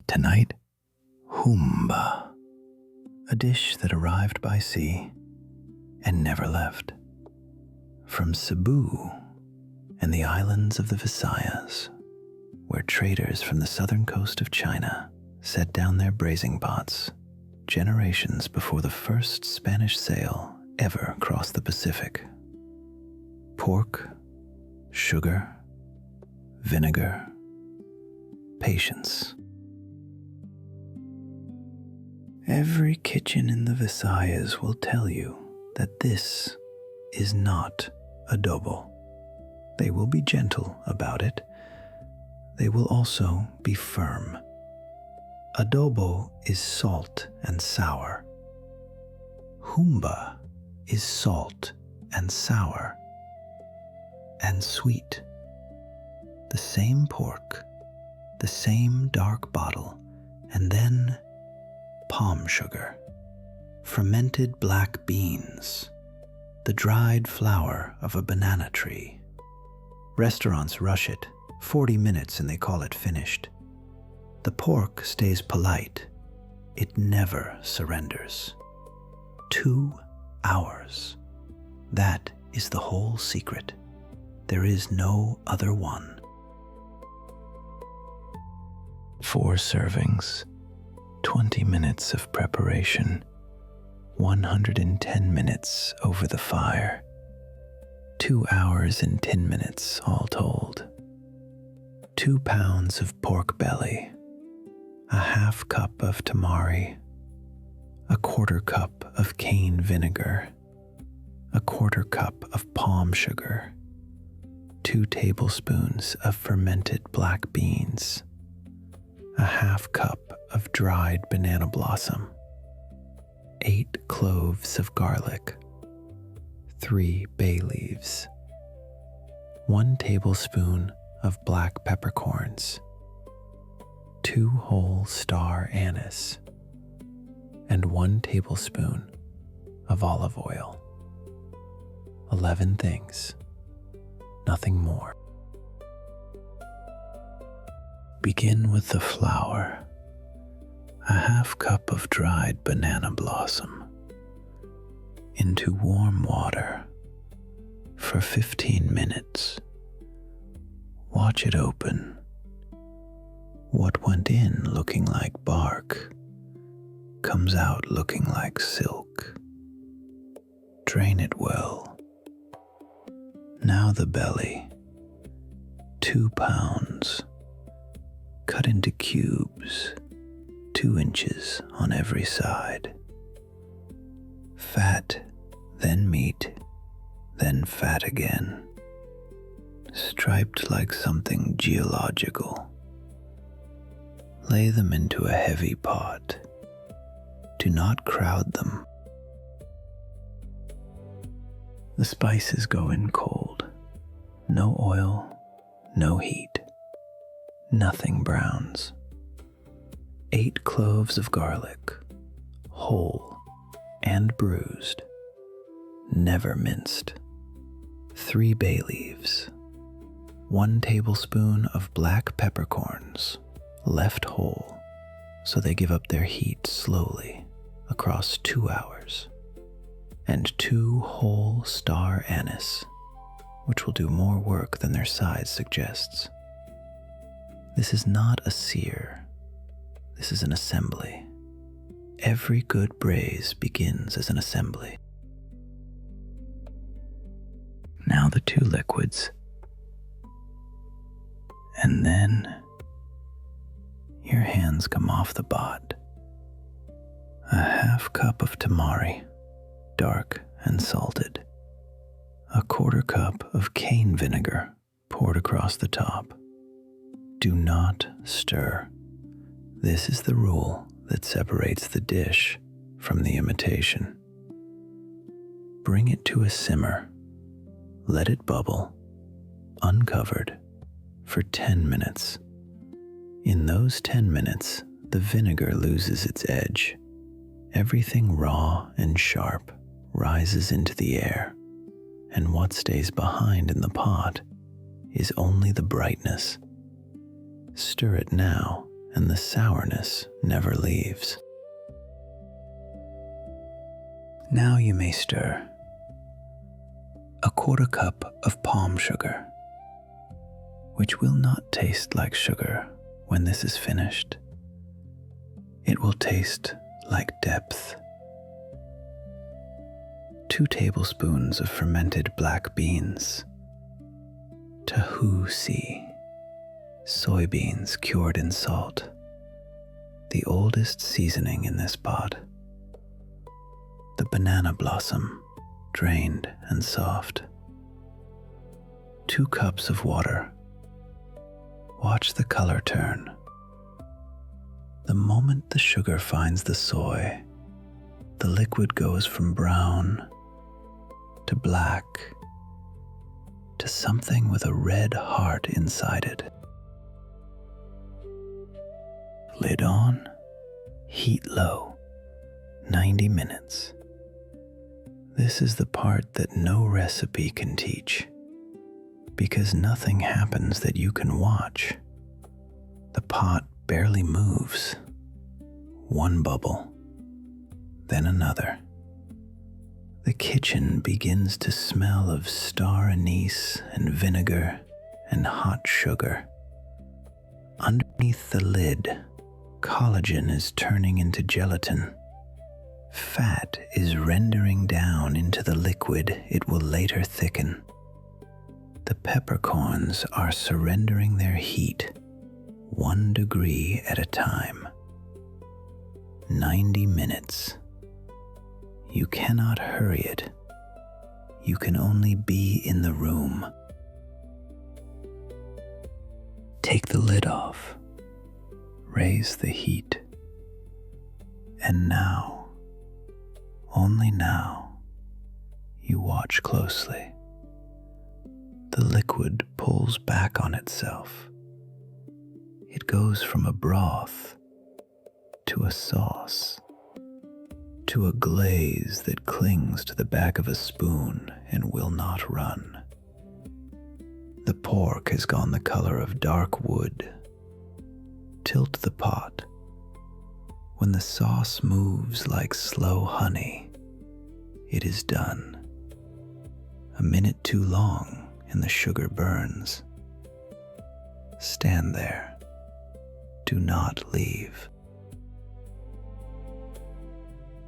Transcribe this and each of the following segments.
Tonight, Humba, a dish that arrived by sea and never left. From Cebu and the islands of the Visayas, where traders from the southern coast of China set down their braising pots generations before the first Spanish sail ever crossed the Pacific. Pork, sugar, vinegar, patience. Every kitchen in the Visayas will tell you that this is not adobo. They will be gentle about it. They will also be firm. Adobo is salt and sour. Humba is salt and sour and sweet. The same pork, the same dark bottle, and then palm sugar, fermented black beans, the dried flower of a banana tree. Restaurants rush it, 40 minutes and they call it finished. The pork stays polite. It never surrenders. 2 hours. That is the whole secret. There is no other one. 4 servings, 20 minutes of preparation, 110 minutes over the fire, 2 hours and 10 minutes all told. 2 pounds of pork belly, a half cup of tamari, a quarter cup of cane vinegar, a quarter cup of palm sugar, 2 tablespoons of fermented black beans, a half cup of dried banana blossom, 8 cloves of garlic, 3 bay leaves, 1 tablespoon of black peppercorns, 2 whole star anise, and 1 tablespoon of olive oil. 11 things, nothing more. Begin with the flour, a half cup of dried banana blossom, into warm water for 15 minutes. Watch it open. What went in looking like bark comes out looking like silk. Drain it well. Now the belly, 2 pounds, cut into cubes, 2 inches on every side. Fat, then meat, then fat again, striped like something geological. Lay them into a heavy pot. Do not crowd them. The spices go in cold. No oil, no heat. Nothing browns. 8 cloves of garlic, whole and bruised, never minced. 3 bay leaves. 1 tablespoon of black peppercorns, left whole, so they give up their heat slowly across 2 hours, and 2 whole star anise, which will do more work than their size suggests. This is not a sear. This is an assembly. Every good braise begins as an assembly. Now the 2 liquids. And then your hands come off the pot. A half cup of tamari, dark and salted. A quarter cup of cane vinegar poured across the top. Do not stir. This is the rule that separates the dish from the imitation. Bring it to a simmer. Let it bubble, uncovered, for 10 minutes. In those 10 minutes, the vinegar loses its edge. Everything raw and sharp rises into the air, and what stays behind in the pot is only the brightness. Stir it now and the sourness never leaves. Now you may stir. A 1/4 cup of palm sugar, which will not taste like sugar when this is finished. It will taste like depth. 2 tablespoons of fermented black beans. Tahusi, soybeans cured in salt, the oldest seasoning in this pot. The banana blossom, drained and soft. 2 cups of water. Watch the color turn. The moment the sugar finds the soy, the liquid goes from brown to black to something with a red heart inside it. Lid on, heat low, 90 minutes. This is the part that no recipe can teach, because nothing happens that you can watch. The pot barely moves. 1 bubble, then another. The kitchen begins to smell of star anise and vinegar and hot sugar. Underneath the lid, collagen is turning into gelatin. Fat is rendering down into the liquid it will later thicken. The peppercorns are surrendering their heat, 1 degree at a time. 90 minutes. You cannot hurry it. You can only be in the room. Take the lid off. Raise the heat. And now, only now, you watch closely. The liquid pulls back on itself. It goes from a broth to a sauce, to a glaze that clings to the back of a spoon and will not run. The pork has gone the color of dark wood. Tilt the pot. When the sauce moves like slow honey, it is done. A minute too long and the sugar burns. Stand there. Do not leave.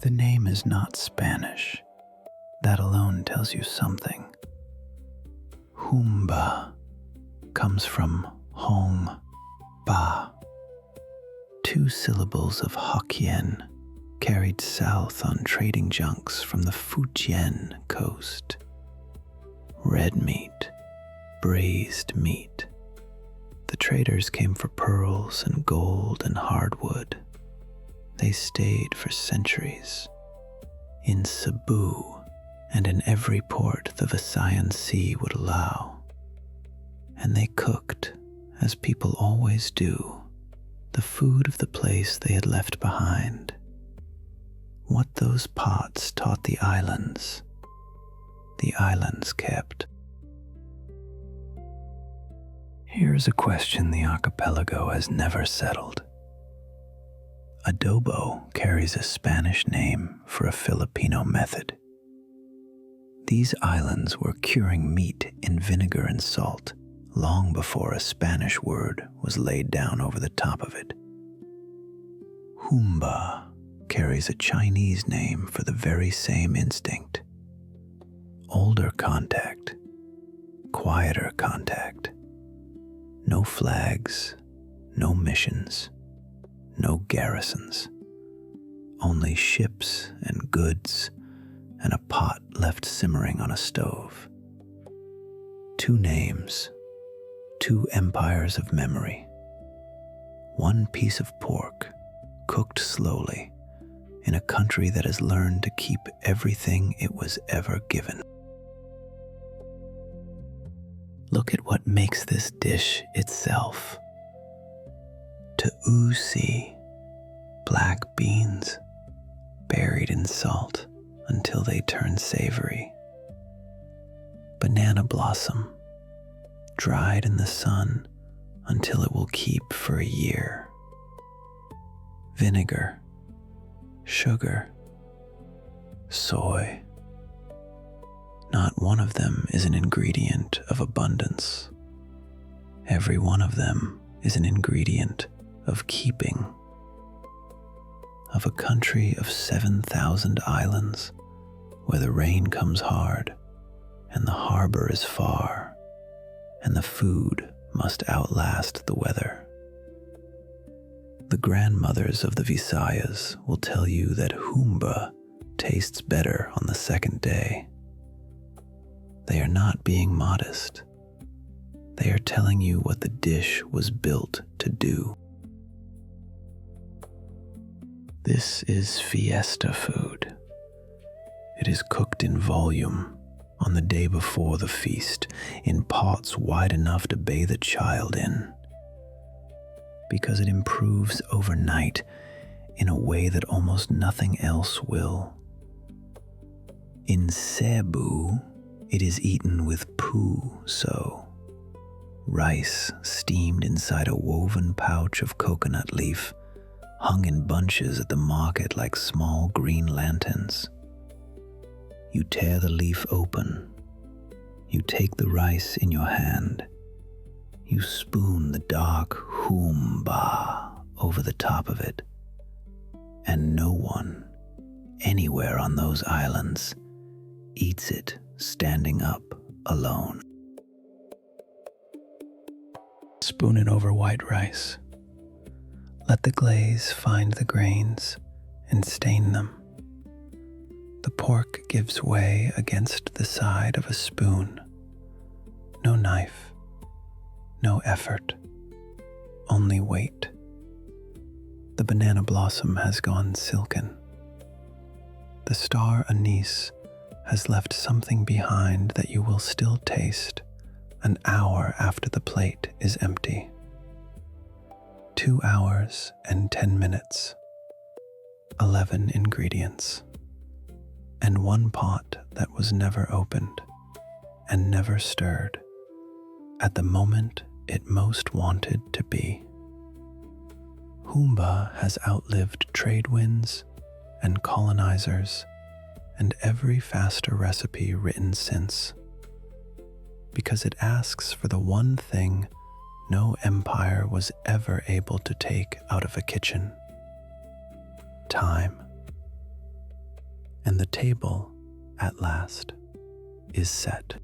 The name is not Spanish. That alone tells you something. Humba comes from Hong-bah, 2 syllables of Hokkien carried south on trading junks from the Fujian coast. Red meat, braised meat. The traders came for pearls and gold and hardwood. They stayed for centuries. In Cebu and in every port the Visayan Sea would allow. And they cooked, as people always do, the food of the place they had left behind. What those pots taught the islands kept. Here's a question the archipelago has never settled. Adobo carries a Spanish name for a Filipino method. These islands were curing meat in vinegar and salt long before a Spanish word was laid down over the top of it. Humba carries a Chinese name for the very same instinct. Older contact, quieter contact. No flags, no missions, no garrisons. Only ships and goods and a pot left simmering on a stove. 2 names, 2 empires of memory. 1 piece of pork, cooked slowly, in a country that has learned to keep everything it was ever given. Look at what makes this dish itself. Tahusi, black beans, buried in salt until they turn savory. Banana blossom, dried in the sun until it will keep for a year. vinegar, sugar, soy. Not one of them is an ingredient of abundance. Every one of them is an ingredient of keeping. Of a country of 7,000 islands where the rain comes hard and the harbor is far and the food must outlast the weather. The grandmothers of the Visayas will tell you that Humba tastes better on the second day. They are not being modest. They are telling you what the dish was built to do. This is fiesta food. It is cooked in volume on the day before the feast in pots wide enough to bathe a child in, because it improves overnight in a way that almost nothing else will. In Cebu, it is eaten with puso, rice steamed inside a woven pouch of coconut leaf, hung in bunches at the market like small green lanterns. You tear the leaf open. You take the rice in your hand. You spoon the dark HOOM-bah over the top of it. And no one, anywhere on those islands, eats it standing up alone. Spoon it over white rice. Let the glaze find the grains and stain them. The pork gives way against the side of a spoon. No knife, no effort, only weight. The banana blossom has gone silken. The star anise has left something behind that you will still taste an hour after the plate is empty. 2 hours and 10 minutes, 11 ingredients, and one pot that was never opened and never stirred at the moment it most wanted to be. Humba has outlived trade winds and colonizers and every faster recipe written since, because it asks for the one thing no empire was ever able to take out of a kitchen: time. And the table, at last, is set.